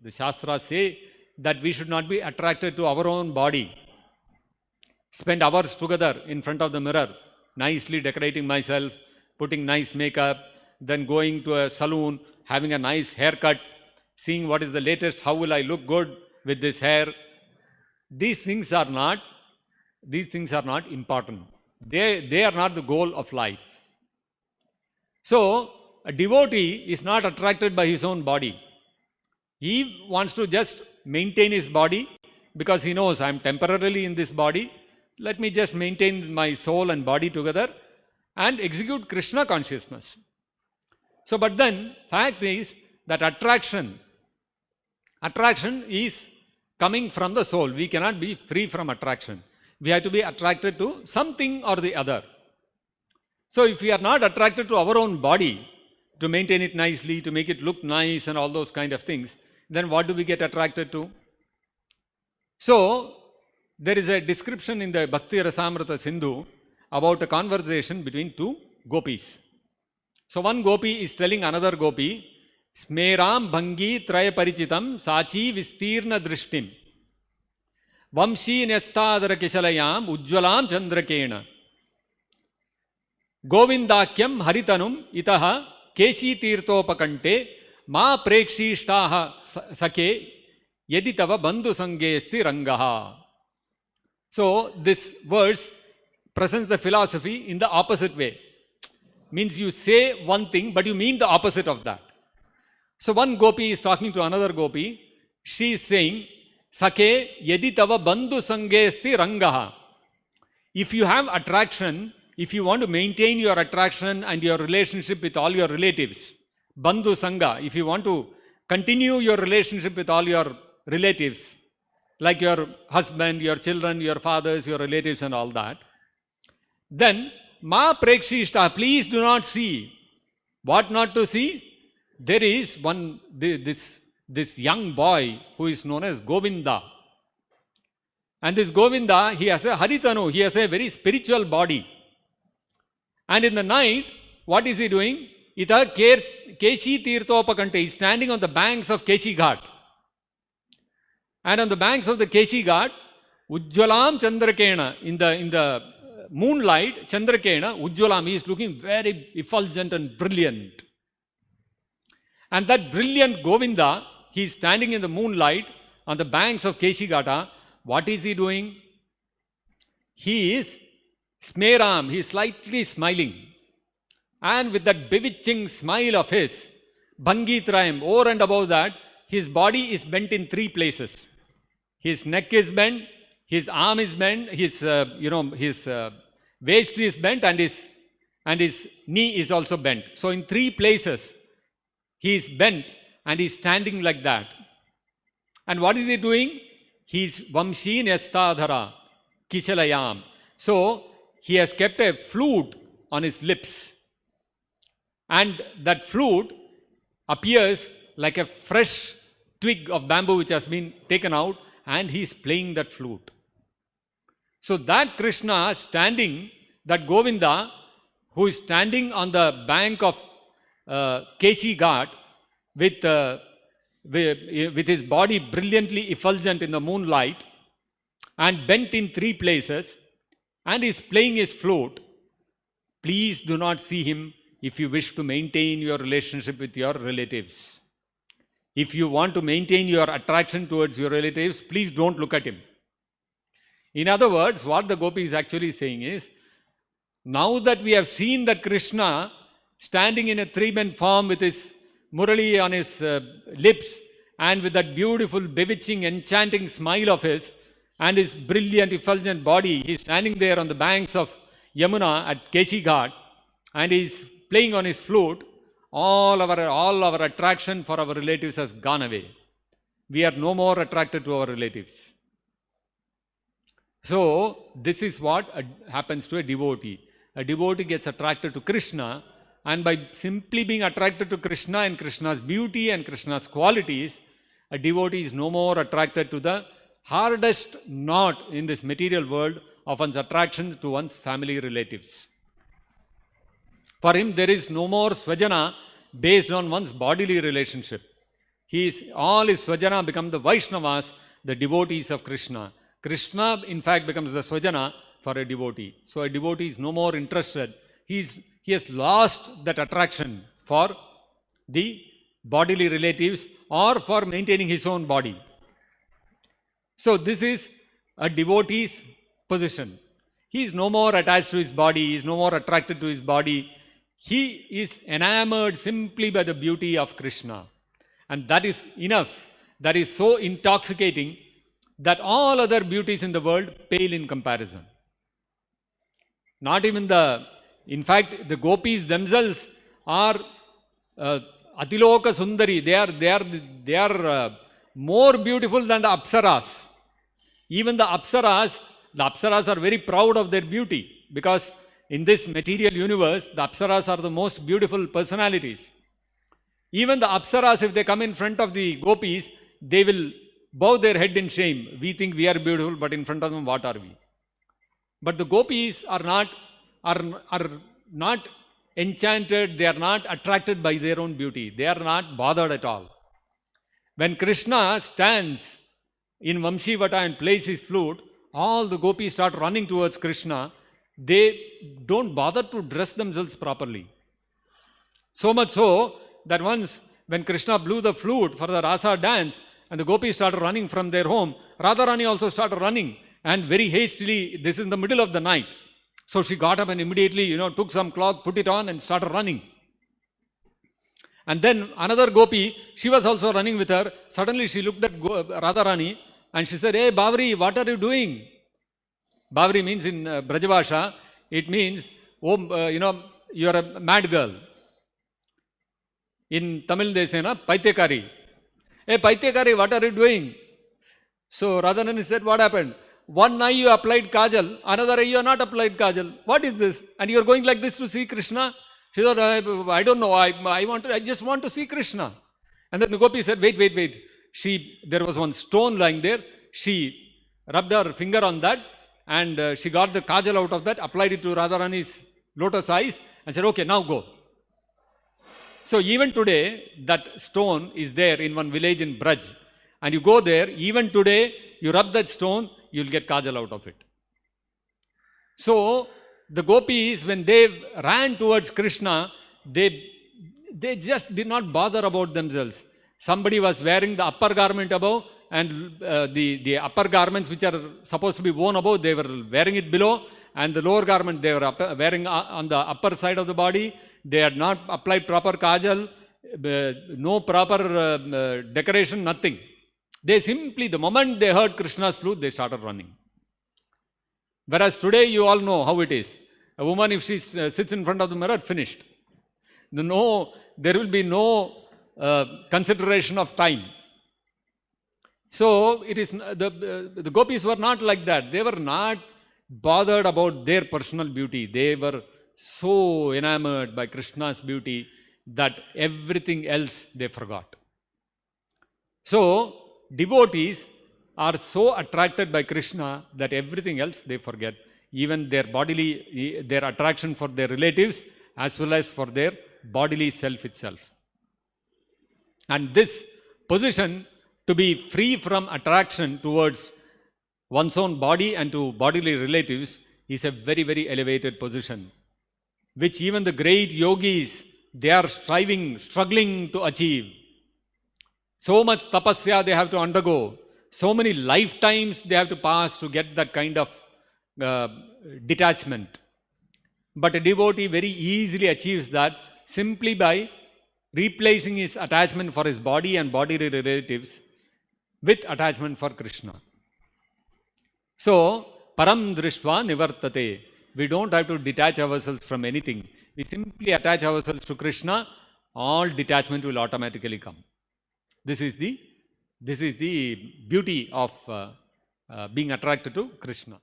The Shastras say that we should not be attracted to our own body. Spend hours together in front of the mirror, nicely decorating myself, putting nice makeup, then going to a salon, having a nice haircut, seeing what is the latest, how will I look good with this hair. These things are not important. They are not the goal of life. So, a devotee is not attracted by his own body. He wants to just maintain his body because he knows I am temporarily in this body. Let me just maintain my soul and body together and execute Krishna consciousness. So, but then, fact is that attraction is coming from the soul. We cannot be free from attraction. We have to be attracted to something or the other. So, if we are not attracted to our own body, to maintain it nicely, to make it look nice and all those kind of things, then what do we get attracted to? So, there is a description in the Bhakti Rasamrita Sindhu about a conversation between two gopis. So, one gopi is telling another gopi, Smeram bhangi traya parichitam sachi vistirna drishtim vamshi nestadara kishalayam ujjwalam chandrakena govindakyam haritanum itaha keshi tirtopakante ma prekshishtaha sake yeditava bandhu sangesti rangaha. So, this verse presents the philosophy in the opposite way. Means you say one thing, but you mean the opposite of that. So, one gopi is talking to another gopi. She is saying, Sake yeditava bandhu sangesti rangaha. If you have attraction, if you want to maintain your attraction and your relationship with all your relatives, bandhu sangha, if you want to continue your relationship with all your relatives, like your husband, your children, your fathers, your relatives and all that, then ma prekshishta, please do not see. What not to see? There is this young boy who is known as Govinda. And this Govinda, he has a haritanu, he has a very spiritual body. And in the night, what is he doing? Ita Keshi Tirthopakante, he is standing on the banks of Keshi Ghat. And on the banks of the Keshi Ghat, Ujjwalam Chandrakena, in the moonlight, Chandrakena, Ujjwalam, he is looking very effulgent and brilliant. And that brilliant Govinda, he is standing in the moonlight on the banks of Keshi Ghata. What is he doing? He is Smeram, he is slightly smiling. And with that bewitching smile of his, Bhangi Trayam, over and above that, his body is bent in three places. His neck is bent, his arm is bent, his waist is bent, and his knee is also bent. So in three places, he is bent and he is standing like that. And what is he doing? He is Vamshi Nestadhara Kishalayam. So he has kept a flute on his lips. And that flute appears like a fresh twig of bamboo which has been taken out, and he is playing that flute. So that Krishna standing, that Govinda, who is standing on the bank of Keshi Ghat with his body brilliantly effulgent in the moonlight and bent in three places, and is playing his flute. Please do not see him if you wish to maintain your relationship with your relatives. If you want to maintain your attraction towards your relatives, please don't look at him. In other words, what the gopi is actually saying is, now that we have seen that Krishna standing in a three-bent form with his murali on his lips and with that beautiful, bewitching, enchanting smile of his and his brilliant, effulgent body, he is standing there on the banks of Yamuna at Keshi Ghat and he is playing on his flute. All our attraction for our relatives has gone away. We are no more attracted to our relatives. So, this is what happens to a devotee. A devotee gets attracted to Krishna, and by simply being attracted to Krishna and Krishna's beauty and Krishna's qualities, a devotee is no more attracted to the hardest knot in this material world of one's attraction to one's family relatives. For him, there is no more svajana based on one's bodily relationship. all his Swajana become the Vaishnavas, the devotees of Krishna. Krishna, in fact, becomes the Swajana for a devotee. So a devotee is no more interested. He has lost that attraction for the bodily relatives or for maintaining his own body. So this is a devotee's position. He is no more attached to his body. He is no more attracted to his body. He is enamored simply by the beauty of Krishna. And that is enough. That is so intoxicating that all other beauties in the world pale in comparison. Not even in fact, the gopis themselves are Atiloka Sundari. They are more beautiful than the Apsaras. Even the Apsaras are very proud of their beauty, because in this material universe, the Apsaras are the most beautiful personalities. Even the Apsaras, if they come in front of the gopis, they will bow their head in shame. We think we are beautiful, but in front of them, what are we? But the gopis are not enchanted, they are not attracted by their own beauty. They are not bothered at all. When Krishna stands in Vamshivata and plays his flute, all the gopis start running towards Krishna. They don't bother to dress themselves properly. So much so that once when Krishna blew the flute for the Rasa dance and the gopis started running from their home, Radharani also started running, and very hastily, this is in the middle of the night. So she got up and immediately, took some cloth, put it on and started running. And then another gopi, she was also running with her. Suddenly she looked at Radharani and she said, "Hey Bavri, what are you doing?" Bavri means in Brajavasha, it means, you are a mad girl. In Tamil they say, Paityakari. "Hey Paityakari, what are you doing?" So Radharani said, "What happened? One eye you applied kajal, another eye you have not applied kajal. What is this? And you are going like this to see Krishna?" She said, "I don't know. I just want to see Krishna." And then the gopi said, "Wait. There was one stone lying there. She rubbed her finger on that, and she got the kajal out of that, applied it to Radharani's lotus eyes, and said, 'Okay, now go.'" So even today, that stone is there in one village in Braj. And you go there, even today, you rub that stone, you'll get kajal out of it. So the gopis, when they ran towards Krishna, they just did not bother about themselves. Somebody was wearing the upper garment above, and the upper garments which are supposed to be worn above, they were wearing it below, and the lower garment they were wearing on the upper side of the body. They had not applied proper kajal, no proper decoration, nothing. They simply, the moment they heard Krishna's flute, they started running. Whereas today, you all know how it is. A woman, if she sits in front of the mirror, finished. There will be no consideration of time. So it is the gopis were not like that. They were not bothered about their personal beauty. They were so enamored by Krishna's beauty that everything else they forgot. So devotees are so attracted by Krishna that everything else they forget, even their attraction for their relatives as well as for their bodily self itself. And this position, to be free from attraction towards one's own body and to bodily relatives, is a very, very elevated position, which even the great yogis, they are struggling to achieve. So much tapasya they have to undergo. So many lifetimes they have to pass to get that kind of detachment. But a devotee very easily achieves that simply by replacing his attachment for his body and bodily relatives with attachment for Krishna. So, param drishtva nivartate. We don't have to detach ourselves from anything. We simply attach ourselves to Krishna, all detachment will automatically come. This is the beauty of being attracted to Krishna.